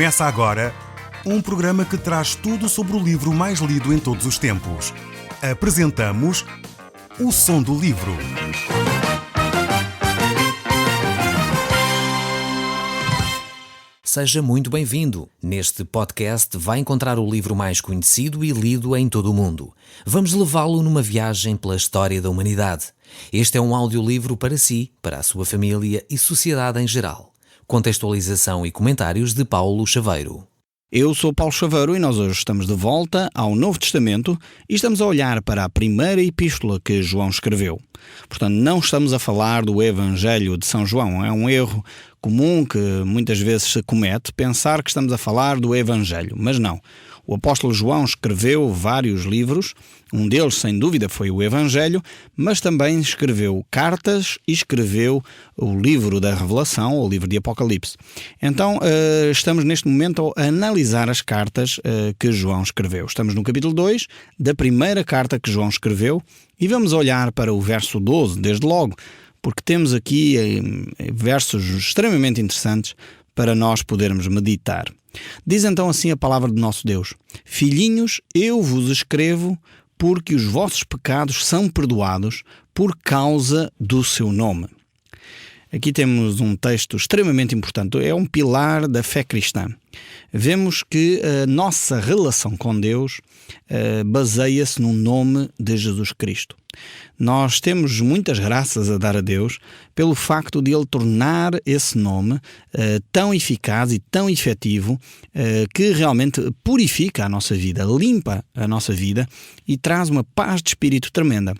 Começa agora um programa que traz tudo sobre o livro mais lido em todos os tempos. Apresentamos O Som do Livro. Seja muito bem-vindo. Neste podcast vai encontrar o livro mais conhecido e lido em todo o mundo. Vamos levá-lo numa viagem pela história da humanidade. Este é um audiolivro para si, para a sua família e sociedade em geral. Contextualização e comentários de Paulo Chaveiro. Eu sou Paulo Chaveiro e nós hoje estamos de volta ao Novo Testamento e estamos a olhar para a primeira epístola que João escreveu. Portanto, não estamos a falar do Evangelho de São João. É um erro comum que muitas vezes se comete, pensar que estamos a falar do Evangelho, mas não. O apóstolo João escreveu vários livros, um deles, sem dúvida, foi o Evangelho, mas também escreveu cartas e escreveu o livro da Revelação, o livro de Apocalipse. Então, estamos neste momento a analisar as cartas que João escreveu. Estamos no capítulo 2 da primeira carta que João escreveu e vamos olhar para o verso 12, desde logo, porque temos aqui versos extremamente interessantes para nós podermos meditar. Diz então assim a palavra do nosso Deus: Filhinhos, eu vos escrevo porque os vossos pecados são perdoados por causa do seu nome. Aqui temos um texto extremamente importante, é um pilar da fé cristã. Vemos que a nossa relação com Deus baseia-se no nome de Jesus Cristo. Nós temos muitas graças a dar a Deus pelo facto de Ele tornar esse nome tão eficaz e tão efetivo que realmente purifica a nossa vida, limpa a nossa vida e traz uma paz de espírito tremenda.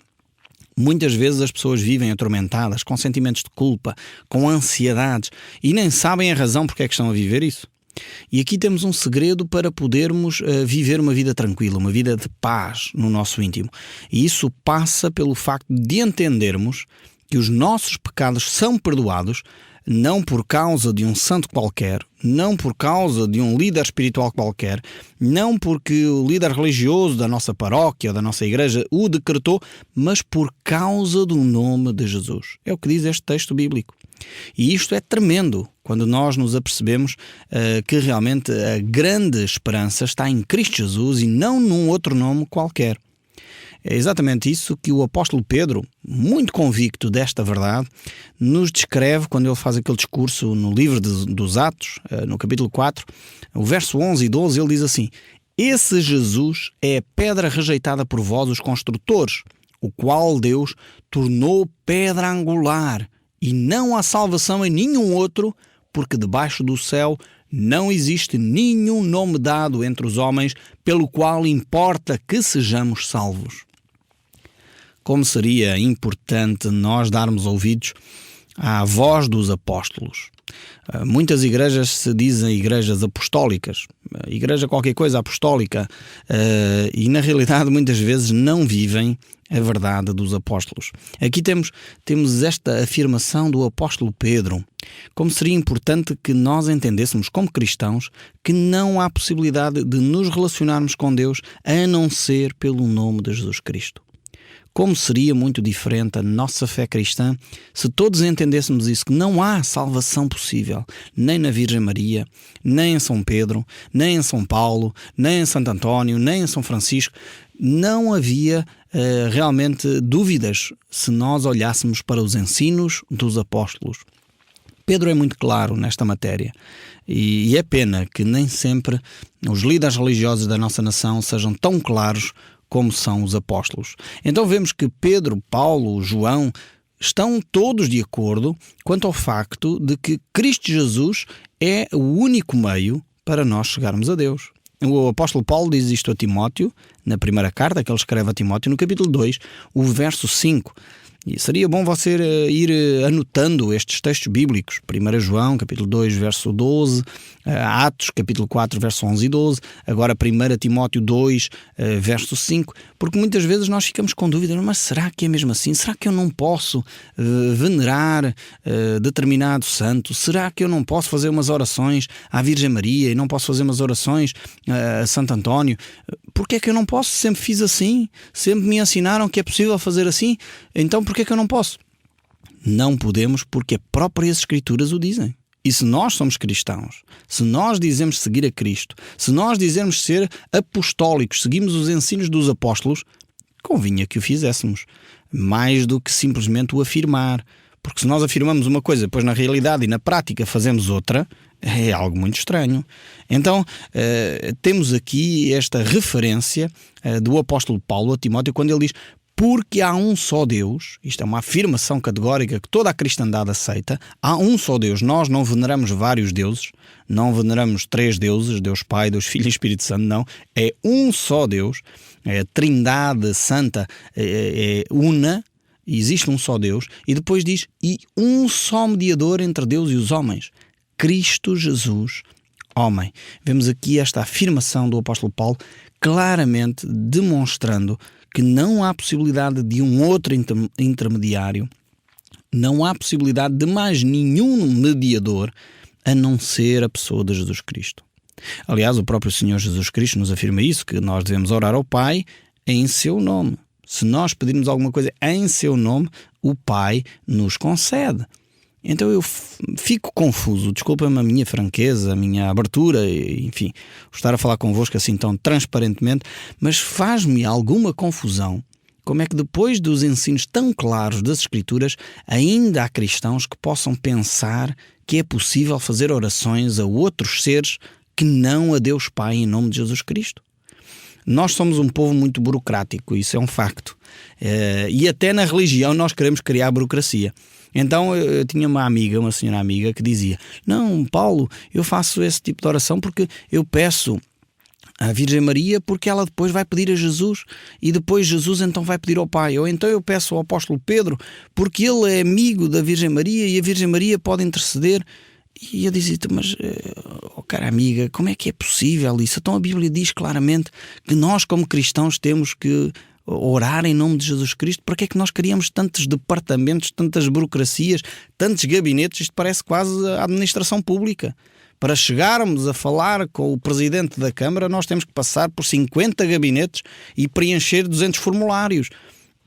Muitas vezes as pessoas vivem atormentadas, com sentimentos de culpa, com ansiedades e nem sabem a razão porque é que estão a viver isso. E aqui temos um segredo para podermos viver uma vida tranquila, uma vida de paz no nosso íntimo. E isso passa pelo facto de entendermos que os nossos pecados são perdoados não por causa de um santo qualquer, não por causa de um líder espiritual qualquer, não porque o líder religioso da nossa paróquia ou da nossa igreja o decretou, mas por causa do nome de Jesus. É o que diz este texto bíblico. E isto é tremendo quando nós nos apercebemos que realmente a grande esperança está em Cristo Jesus e não num outro nome qualquer. É exatamente isso que o apóstolo Pedro, muito convicto desta verdade, nos descreve quando ele faz aquele discurso no livro dos Atos, no capítulo 4, o verso 11 e 12, ele diz assim: Esse Jesus é a pedra rejeitada por vós, os construtores, o qual Deus tornou pedra angular, e não há salvação em nenhum outro, porque debaixo do céu não existe nenhum nome dado entre os homens pelo qual importa que sejamos salvos. Como seria importante nós darmos ouvidos à voz dos apóstolos. Muitas igrejas se dizem igrejas apostólicas, igreja qualquer coisa apostólica, e na realidade muitas vezes não vivem a verdade dos apóstolos. Aqui temos esta afirmação do apóstolo Pedro. Como seria importante que nós entendêssemos como cristãos que não há possibilidade de nos relacionarmos com Deus a não ser pelo nome de Jesus Cristo. Como seria muito diferente a nossa fé cristã se todos entendêssemos isso, que não há salvação possível, nem na Virgem Maria, nem em São Pedro, nem em São Paulo, nem em Santo António, nem em São Francisco. Não havia realmente dúvidas se nós olhássemos para os ensinos dos apóstolos. Pedro é muito claro nesta matéria e é pena que nem sempre os líderes religiosos da nossa nação sejam tão claros como são os apóstolos. Então vemos que Pedro, Paulo, João estão todos de acordo quanto ao facto de que Cristo Jesus é o único meio para nós chegarmos a Deus. O apóstolo Paulo diz isto a Timóteo, na primeira carta que ele escreve a Timóteo, no capítulo 2, o verso 5. E seria bom você ir anotando estes textos bíblicos. 1 João, capítulo 2, verso 12, Atos, capítulo 4, verso 11 e 12, agora 1 Timóteo 2, verso 5, porque muitas vezes nós ficamos com dúvida, mas será que é mesmo assim? Será que eu não posso venerar determinado santo? Será que eu não posso fazer umas orações à Virgem Maria e não posso fazer umas orações a Santo António? Porquê é que eu não posso? Sempre fiz assim, sempre me ensinaram que é possível fazer assim, então porquê é que eu não posso? Não podemos porque as próprias Escrituras o dizem. E se nós somos cristãos, se nós dizemos seguir a Cristo, se nós dizemos ser apostólicos, seguimos os ensinos dos apóstolos, convinha que o fizéssemos, mais do que simplesmente o afirmar. Porque se nós afirmamos uma coisa, depois na realidade e na prática fazemos outra, é algo muito estranho. Então, temos aqui esta referência do apóstolo Paulo a Timóteo, quando ele diz: porque há um só Deus. Isto é uma afirmação categórica que toda a cristandade aceita. Há um só Deus. Nós não veneramos vários deuses, não veneramos 3 deuses, Deus Pai, Deus Filho e Espírito Santo, não. É um só Deus. É a Trindade Santa é una. Existe um só Deus. E depois diz: e um só mediador entre Deus e os homens, Cristo Jesus, homem. Vemos aqui esta afirmação do apóstolo Paulo claramente demonstrando que não há possibilidade de um outro intermediário, não há possibilidade de mais nenhum mediador a não ser a pessoa de Jesus Cristo. Aliás, o próprio Senhor Jesus Cristo nos afirma isso, que nós devemos orar ao Pai em seu nome. Se nós pedirmos alguma coisa em seu nome, o Pai nos concede. Então eu fico confuso, desculpa-me a minha franqueza, a minha abertura, enfim, estar a falar convosco assim tão transparentemente, mas faz-me alguma confusão como é que depois dos ensinos tão claros das Escrituras ainda há cristãos que possam pensar que é possível fazer orações a outros seres que não a Deus Pai em nome de Jesus Cristo. Nós somos um povo muito burocrático, isso é um facto. E até na religião nós queremos criar burocracia. Então eu tinha uma senhora amiga, que dizia: não, Paulo, eu faço esse tipo de oração porque eu peço à Virgem Maria, porque ela depois vai pedir a Jesus e depois Jesus então vai pedir ao Pai. Ou então eu peço ao apóstolo Pedro porque ele é amigo da Virgem Maria e a Virgem Maria pode interceder. E eu dizia: mas, cara amiga, como é que é possível isso? Então a Bíblia diz claramente que nós como cristãos temos que orar em nome de Jesus Cristo. Para que é que nós criamos tantos departamentos, tantas burocracias, tantos gabinetes? Isto parece quase a administração pública. Para chegarmos a falar com o presidente da Câmara, nós temos que passar por 50 gabinetes e preencher 200 formulários.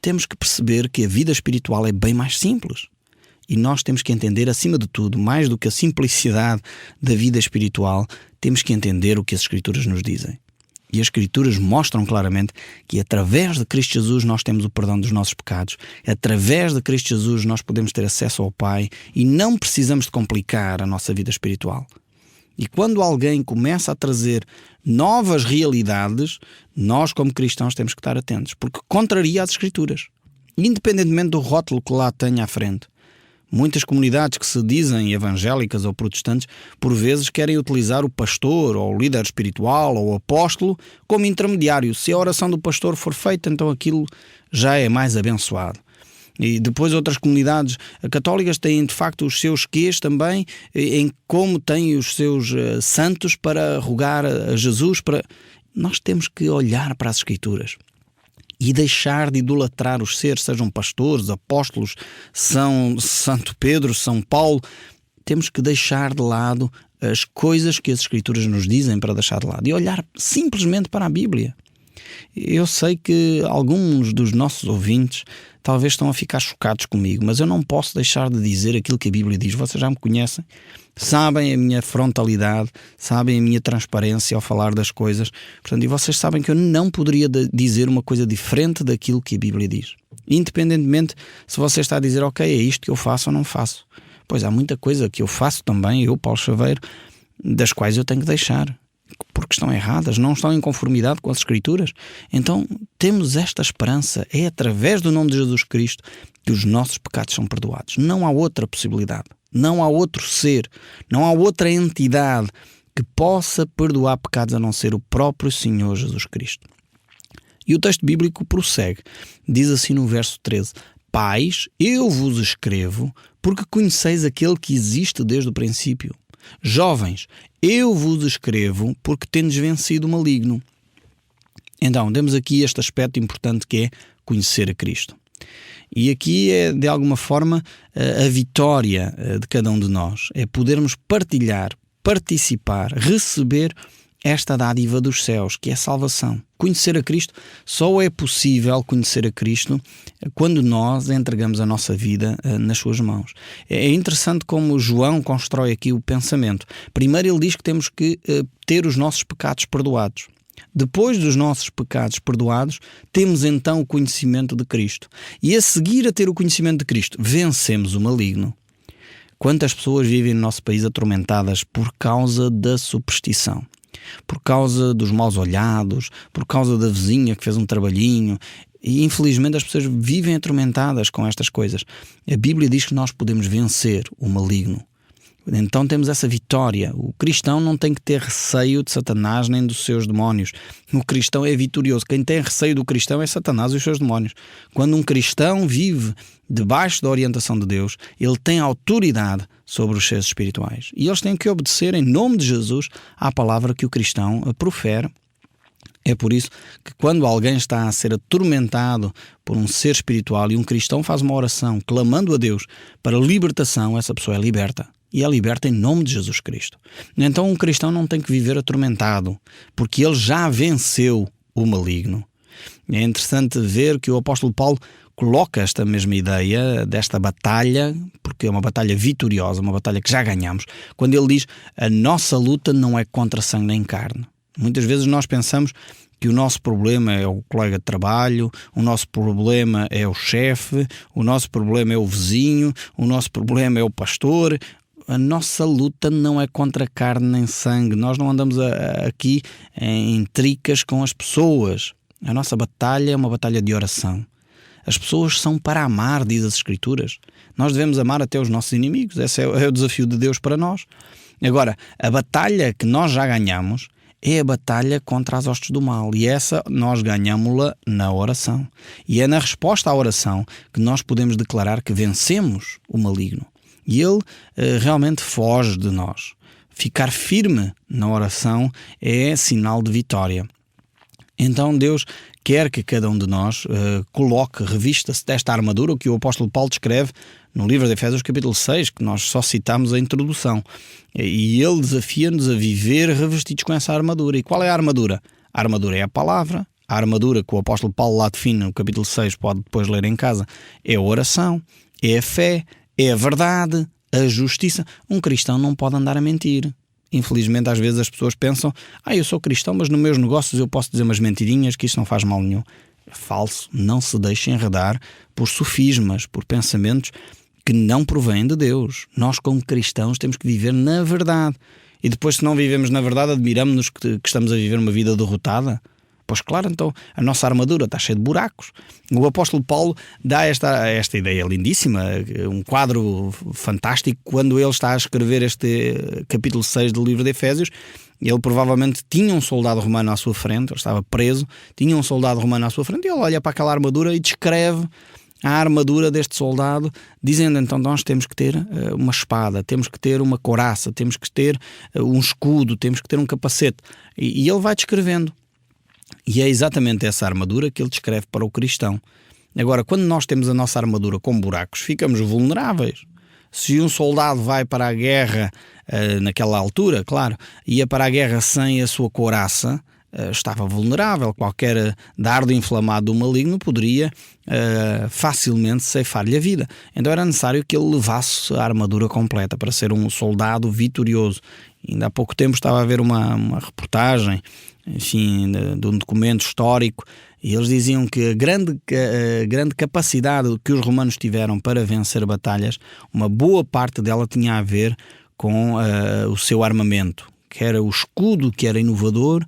Temos que perceber que a vida espiritual é bem mais simples. E nós temos que entender, acima de tudo, mais do que a simplicidade da vida espiritual, temos que entender o que as Escrituras nos dizem. E as Escrituras mostram claramente que através de Cristo Jesus nós temos o perdão dos nossos pecados. Através de Cristo Jesus nós podemos ter acesso ao Pai e não precisamos de complicar a nossa vida espiritual. E quando alguém começa a trazer novas realidades, nós como cristãos temos que estar atentos, porque contraria as Escrituras, independentemente do rótulo que lá tenha à frente. Muitas comunidades que se dizem evangélicas ou protestantes, por vezes querem utilizar o pastor, ou o líder espiritual, ou o apóstolo, como intermediário. Se a oração do pastor for feita, então aquilo já é mais abençoado. E depois outras comunidades católicas têm de facto os seus quês também, em como têm os seus santos para rogar a Jesus. Nós temos que olhar para as Escrituras e deixar de idolatrar os seres, sejam pastores, apóstolos, São Santo Pedro, São Paulo. Temos que deixar de lado as coisas que as Escrituras nos dizem para deixar de lado e olhar simplesmente para a Bíblia. Eu sei que alguns dos nossos ouvintes talvez estão a ficar chocados comigo, mas eu não posso deixar de dizer aquilo que a Bíblia diz. Vocês já me conhecem, sabem a minha frontalidade, sabem a minha transparência ao falar das coisas. Portanto, e vocês sabem que eu não poderia dizer uma coisa diferente daquilo que a Bíblia diz. Independentemente se você está a dizer: ok, é isto que eu faço ou não faço. Pois há muita coisa que eu faço também, eu, Paulo Chaveiro, das quais eu tenho que deixar, porque estão erradas, não estão em conformidade com as Escrituras. Então temos esta esperança, é através do nome de Jesus Cristo que os nossos pecados são perdoados. Não há outra possibilidade, não há outro ser, não há outra entidade que possa perdoar pecados a não ser o próprio Senhor Jesus Cristo. E o texto bíblico prossegue, diz assim no verso 13: Pais, eu vos escrevo porque conheceis aquele que existe desde o princípio. Jovens, eu vos escrevo porque tendes vencido o maligno. Então, temos aqui este aspecto importante que é conhecer a Cristo. E aqui é, de alguma forma, a vitória de cada um de nós. É podermos partilhar, participar, receber esta dádiva dos céus, que é a salvação. Conhecer a Cristo, só é possível conhecer a Cristo quando nós entregamos a nossa vida nas suas mãos. É interessante como João constrói aqui o pensamento. Primeiro ele diz que temos que ter os nossos pecados perdoados. Depois dos nossos pecados perdoados, temos então o conhecimento de Cristo. E a seguir a ter o conhecimento de Cristo, vencemos o maligno. Quantas pessoas vivem no nosso país atormentadas por causa da superstição? Por causa dos maus olhados, por causa da vizinha que fez um trabalhinho. E infelizmente as pessoas vivem atormentadas com estas coisas. A Bíblia diz que nós podemos vencer o maligno. Então temos essa vitória. O cristão não tem que ter receio de Satanás nem dos seus demónios. O cristão é vitorioso. Quem tem receio do cristão é Satanás e os seus demónios. Quando um cristão vive debaixo da orientação de Deus, ele tem autoridade sobre os seres espirituais. E eles têm que obedecer em nome de Jesus à palavra que o cristão profere. É por isso que quando alguém está a ser atormentado por um ser espiritual e um cristão faz uma oração clamando a Deus para libertação, essa pessoa é liberta. E é liberta em nome de Jesus Cristo. Então um cristão não tem que viver atormentado, porque ele já venceu o maligno. É interessante ver que o apóstolo Paulo coloca esta mesma ideia desta batalha, porque é uma batalha vitoriosa, uma batalha que já ganhamos, quando ele diz: a nossa luta não é contra sangue nem carne. Muitas vezes nós pensamos que o nosso problema é o colega de trabalho, o nosso problema é o chefe, o nosso problema é o vizinho, o nosso problema é o pastor. A nossa luta não é contra carne nem sangue. Nós não andamos aqui em tricas com as pessoas. A nossa batalha é uma batalha de oração. As pessoas são para amar, diz as Escrituras. Nós devemos amar até os nossos inimigos. Esse é o desafio de Deus para nós. Agora, a batalha que nós já ganhamos é a batalha contra as hostes do mal. E essa nós ganhamos-la na oração. E é na resposta à oração que nós podemos declarar que vencemos o maligno. E ele realmente foge de nós. Ficar firme na oração é sinal de vitória. Então Deus quer que cada um de nós revista-se desta armadura, o que o apóstolo Paulo descreve no livro de Efésios capítulo 6, que nós só citamos a introdução. E ele desafia-nos a viver revestidos com essa armadura. E qual é a armadura? A armadura é a palavra. A armadura que o apóstolo Paulo lá define no capítulo 6, pode depois ler em casa, é a oração, é a fé, é a verdade, a justiça. Um cristão não pode andar a mentir. Infelizmente, às vezes as pessoas pensam: eu sou cristão, mas nos meus negócios eu posso dizer umas mentirinhas que isso não faz mal nenhum. É falso. Não se deixe enredar por sofismas, por pensamentos que não provêm de Deus. Nós, como cristãos, temos que viver na verdade. E depois, se não vivemos na verdade, admiramos-nos que estamos a viver uma vida derrotada. Pois claro, então a nossa armadura está cheia de buracos. O apóstolo Paulo dá esta ideia lindíssima, um quadro fantástico, quando ele está a escrever este capítulo 6 do livro de Efésios. Ele provavelmente tinha um soldado romano à sua frente, ele estava preso, tinha um soldado romano à sua frente, e ele olha para aquela armadura e descreve a armadura deste soldado, dizendo: então nós temos que ter uma espada, temos que ter uma couraça, temos que ter um escudo, temos que ter um capacete. E ele vai descrevendo. E é exatamente essa armadura que ele descreve para o cristão. Agora, quando nós temos a nossa armadura com buracos, ficamos vulneráveis. Se um soldado vai para a guerra naquela altura, claro, ia para a guerra sem a sua couraça, estava vulnerável. Qualquer dardo inflamado do maligno poderia facilmente ceifar-lhe a vida. Então era necessário que ele levasse a armadura completa para ser um soldado vitorioso. Ainda há pouco tempo estava a ver uma reportagem, enfim, de um documento histórico, e eles diziam que a grande capacidade que os romanos tiveram para vencer batalhas, uma boa parte dela tinha a ver com o seu armamento, que era o escudo, que era inovador,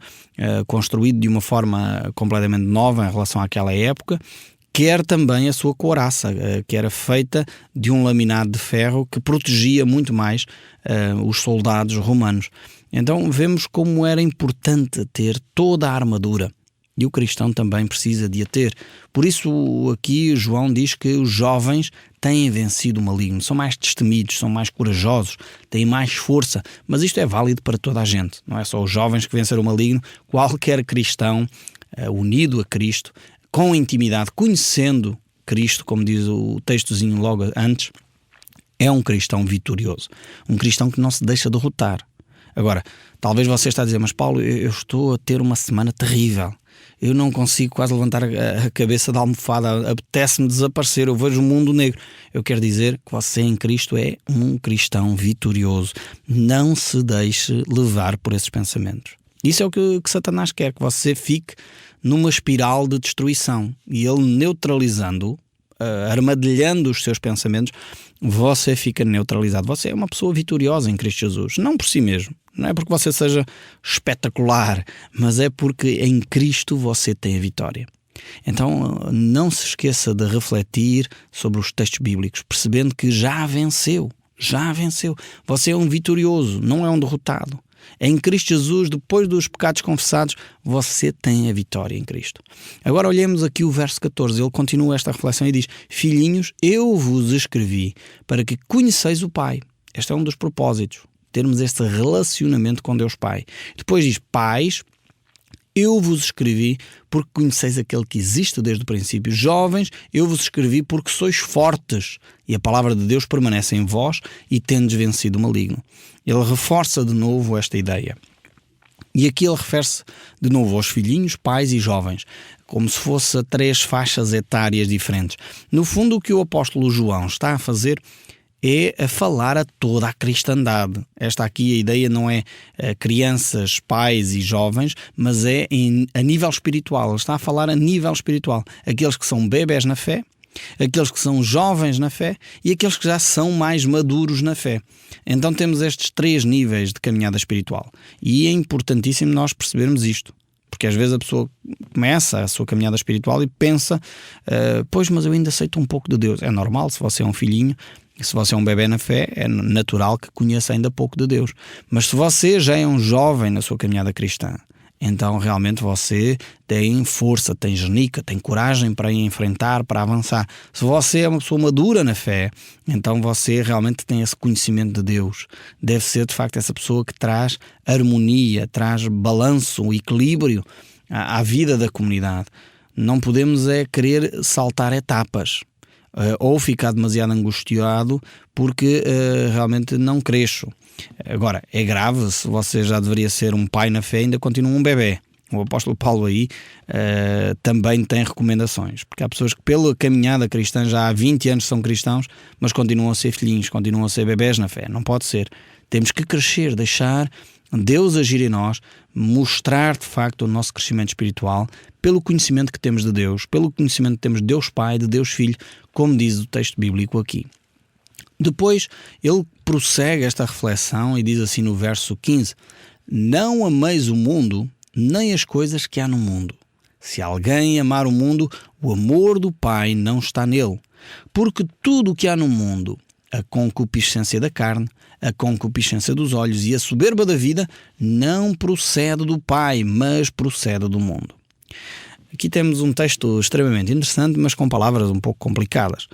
construído de uma forma completamente nova em relação àquela época, quer também a sua couraça, que era feita de um laminado de ferro que protegia muito mais os soldados romanos. Então vemos como era importante ter toda a armadura, e o cristão também precisa de a ter. Por isso aqui João diz que os jovens têm vencido o maligno, são mais destemidos, são mais corajosos, têm mais força, mas isto é válido para toda a gente, não é só os jovens que venceram o maligno. Qualquer cristão unido a Cristo, com intimidade, conhecendo Cristo, como diz o textozinho logo antes, é um cristão vitorioso, um cristão que não se deixa derrotar. Agora, talvez você está a dizer, mas Paulo, eu estou a ter uma semana terrível. Eu não consigo quase levantar a cabeça da almofada, apetece-me desaparecer, eu vejo o mundo negro. Eu quero dizer que você em Cristo é um cristão vitorioso. Não se deixe levar por esses pensamentos. Isso é o que Satanás quer, que você fique numa espiral de destruição. E ele neutralizando, armadilhando os seus pensamentos, você fica neutralizado. Você é uma pessoa vitoriosa em Cristo Jesus. Não por si mesmo. Não é porque você seja espetacular, mas é porque em Cristo você tem a vitória. Então não se esqueça de refletir sobre os textos bíblicos, percebendo que já venceu. Já venceu. Você é um vitorioso, não é um derrotado. Em Cristo Jesus, depois dos pecados confessados, você tem a vitória em Cristo. Agora olhemos aqui o verso 14. Ele continua esta reflexão e diz: Filhinhos, eu vos escrevi para que conheceis o Pai. Este é um dos propósitos, termos este relacionamento com Deus Pai. Depois diz: Pais, eu vos escrevi porque conheceis aquele que existe desde o princípio. Jovens, eu vos escrevi porque sois fortes e a palavra de Deus permanece em vós e tendes vencido o maligno. Ele reforça de novo esta ideia. E aqui ele refere-se de novo aos filhinhos, pais e jovens, como se fosse a 3 faixas etárias diferentes. No fundo, o que o apóstolo João está a fazer é a falar a toda a cristandade. Esta aqui a ideia não é crianças, pais e jovens, mas é a nível espiritual. Ele está a falar a nível espiritual. Aqueles que são bebés na fé, aqueles que são jovens na fé e aqueles que já são mais maduros na fé. Então temos estes 3 níveis de caminhada espiritual. E é importantíssimo nós percebermos isto. Porque às vezes a pessoa começa a sua caminhada espiritual e pensa, pois, mas eu ainda aceito um pouco de Deus. É normal, se você é um filhinho, se você é um bebê na fé, é natural que conheça ainda pouco de Deus. Mas se você já é um jovem na sua caminhada cristã, então realmente você tem força, tem genica, tem coragem para enfrentar, para avançar. Se você é uma pessoa madura na fé, então você realmente tem esse conhecimento de Deus. Deve ser de facto essa pessoa que traz harmonia, traz balanço, equilíbrio à vida da comunidade. Não podemos querer saltar etapas. Ou ficar demasiado angustiado porque realmente não cresço. Agora, é grave se você já deveria ser um pai na fé e ainda continua um bebê. O apóstolo Paulo aí também tem recomendações, porque há pessoas que pela caminhada cristã já há 20 anos são cristãos, mas continuam a ser filhinhos, continuam a ser bebés na fé. Não pode ser. Temos que crescer, deixar Deus agir em nós, mostrar de facto o nosso crescimento espiritual pelo conhecimento que temos de Deus, pelo conhecimento que temos de Deus Pai, de Deus Filho, como diz o texto bíblico aqui. Depois ele prossegue esta reflexão e diz assim no verso 15: Não ameis o mundo, nem as coisas que há no mundo. Se alguém amar o mundo, o amor do Pai não está nele. Porque tudo o que há no mundo, a concupiscência da carne, a concupiscência dos olhos e a soberba da vida, não procede do Pai, mas procede do mundo. Aqui temos um texto extremamente interessante, mas com palavras um pouco complicadas.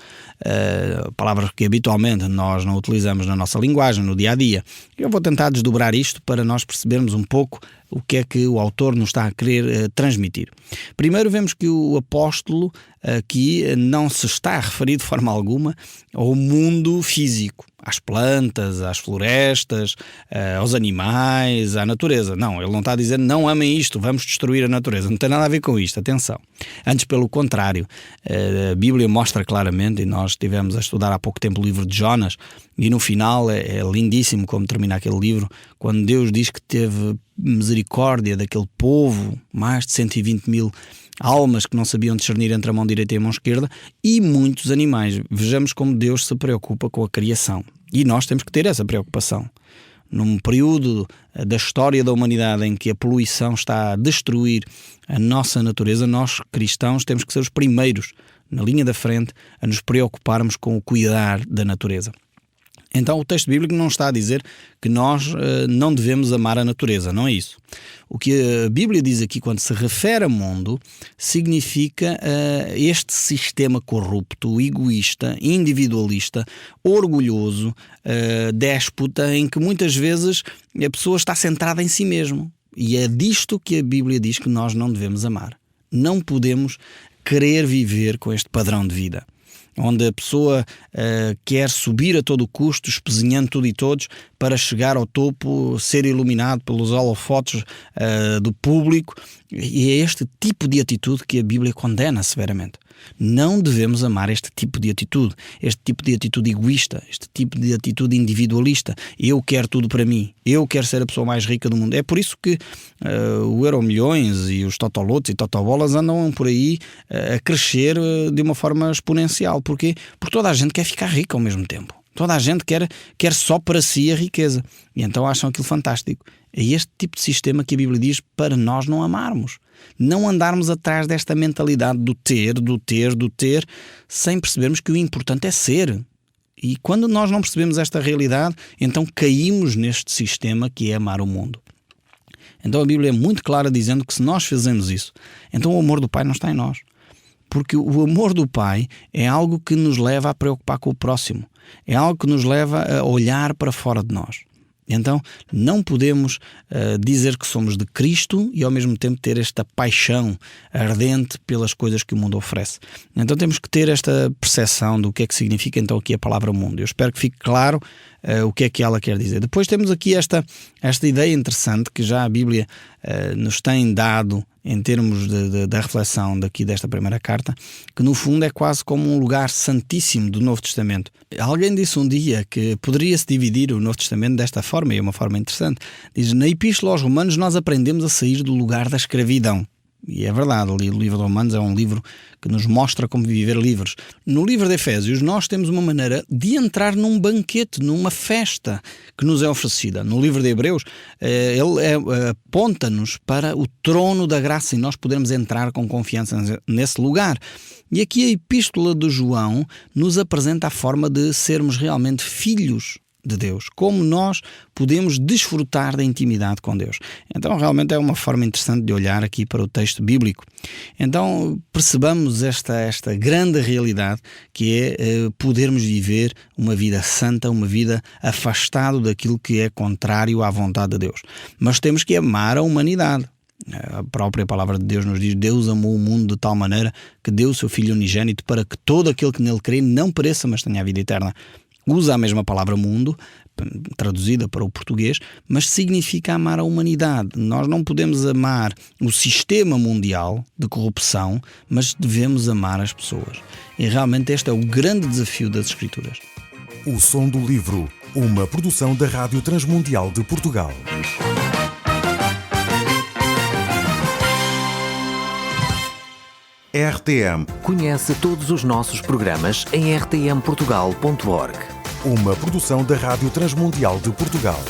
Palavras que habitualmente nós não utilizamos na nossa linguagem, no dia-a-dia. Eu vou tentar desdobrar isto para nós percebermos um pouco o que é que o autor nos está a querer transmitir. Primeiro vemos que o apóstolo aqui não se está a referir de forma alguma ao mundo físico, às plantas, às florestas, aos animais, à natureza. Não, ele não está a dizer não amem isto, vamos destruir a natureza. Não tem nada a ver com isto, atenção. Antes, pelo contrário, a Bíblia mostra claramente, e nós estivemos a estudar há pouco tempo o livro de Jonas, e no final é lindíssimo como termina aquele livro, quando Deus diz que teve misericórdia daquele povo, mais de 120 mil almas que não sabiam discernir entre a mão direita e a mão esquerda, e muitos animais. Vejamos como Deus se preocupa com a criação. E nós temos que ter essa preocupação. Num período da história da humanidade em que a poluição está a destruir a nossa natureza, nós cristãos temos que ser os primeiros, na linha da frente, a nos preocuparmos com o cuidar da natureza. Então o texto bíblico não está a dizer que nós não devemos amar a natureza, não é isso. O que a Bíblia diz aqui quando se refere a mundo significa este sistema corrupto, egoísta, individualista, orgulhoso, déspota, em que muitas vezes a pessoa está centrada em si mesmo. E é disto que a Bíblia diz que nós não devemos amar. Não podemos querer viver com este padrão de vida. onde a pessoa quer subir a todo custo, espezinhando tudo e todos, para chegar ao topo, ser iluminado pelos holofotes do público. E é este tipo de atitude que a Bíblia condena severamente. Não devemos amar este tipo de atitude egoísta, este tipo de atitude individualista. Eu quero tudo para mim, eu quero ser a pessoa mais rica do mundo. É por isso que o Euromilhões e os Totolotes e Totobolas andam por aí a crescer de uma forma exponencial. Porquê? Porque toda a gente quer ficar rica ao mesmo tempo. Toda a gente quer só para si a riqueza. E então acham aquilo fantástico. É este tipo de sistema que a Bíblia diz para nós não amarmos. Não andarmos atrás desta mentalidade do ter, sem percebermos que o importante é ser. E quando nós não percebemos esta realidade, então caímos neste sistema que é amar o mundo. Então a Bíblia é muito clara dizendo que se nós fazemos isso, então o amor do Pai não está em nós. Porque o amor do Pai é algo que nos leva a preocupar com o próximo. É algo que nos leva a olhar para fora de nós. Então não podemos dizer que somos de Cristo e ao mesmo tempo ter esta paixão ardente pelas coisas que o mundo oferece. Então temos que ter esta percepção do que é que significa então aqui a palavra mundo. Eu espero que fique claro o que é que ela quer dizer. Depois temos aqui esta ideia interessante que já a Bíblia nos tem dado em termos da reflexão desta primeira carta, que no fundo é quase como um lugar santíssimo do Novo Testamento. Alguém disse um dia que poderia-se dividir o Novo Testamento desta forma, e é uma forma interessante. Diz, na Epístola aos Romanos nós aprendemos a sair do lugar da escravidão. E é verdade, o livro de Romanos é um livro que nos mostra como viver livres. No livro de Efésios nós temos uma maneira de entrar num banquete, numa festa que nos é oferecida. No livro de Hebreus ele aponta-nos para o trono da graça e nós podemos entrar com confiança nesse lugar. E aqui a Epístola de João nos apresenta a forma de sermos realmente filhos de Deus, como nós podemos desfrutar da intimidade com Deus. Então realmente é uma forma interessante de olhar aqui para o texto bíblico. Então percebamos esta grande realidade que é podermos viver uma vida santa, uma vida afastado daquilo que é contrário à vontade de Deus. Mas temos que amar a humanidade. A própria palavra de Deus nos diz: Deus amou o mundo de tal maneira que deu o seu Filho unigênito para que todo aquele que nele crê não pereça, mas tenha a vida eterna. Usa a mesma palavra mundo, traduzida para o português, mas significa amar a humanidade. Nós não podemos amar o sistema mundial de corrupção, mas devemos amar as pessoas. E realmente este é o grande desafio das Escrituras. O Som do Livro, uma produção da Rádio Transmundial de Portugal. RTM. Conhece todos os nossos programas em rtmportugal.org. Uma produção da Rádio Transmundial de Portugal.